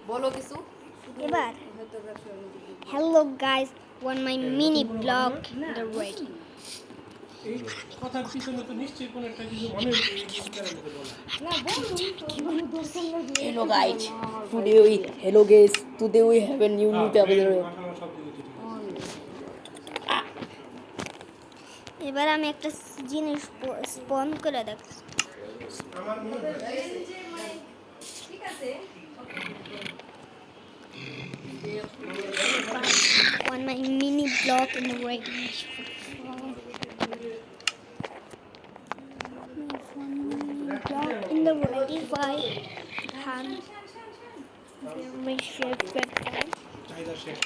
বলো কিছু এবার hello guys on my mini blog the ready এই কথার পিছনে তো নিশ্চয়ই কোনো একটা কিছু অনেক hello guys today we have a new episode এবার আমি একটা জিনিস স্পন করে দেখ ঠিক আছে on my mini blog in the ready in the ready by hand চাহিদা শেষ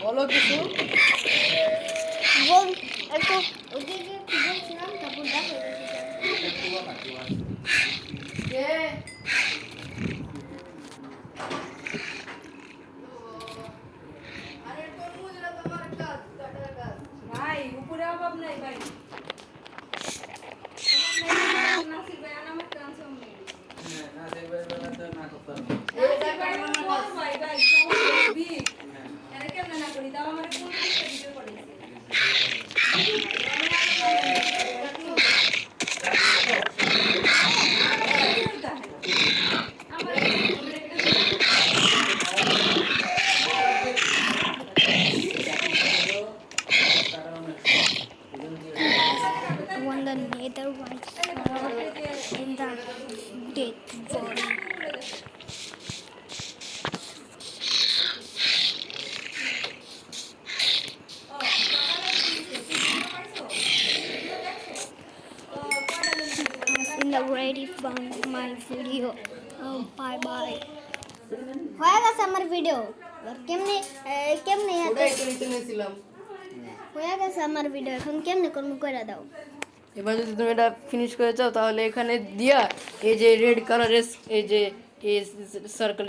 বলো কিছু বল একটু ওদিকে কি বলছিলাম তারপর দেখো ভাই উপরে অভাব নাই ভাই নাসির ভাই আমার কাছে নাসির ভাই বলা তো না করতাম ভাই ভাই বি আরে কেমন না করি দাও আমারে কোন ভিডিও করেছে on the nether right in the dead body in the ready from my video bye bye হয়ে গেছে আমার ভিডিও কেমনে কেমনে হয়ে গেছে আমার ভিডিও এখন কেমনে করবো কইরা দাও এবার যদি তুমি এটা ফিনিশ করে চাও তাহলে এখানে দিয়া এই যে রেড কালারের এই যে এই সার্কেল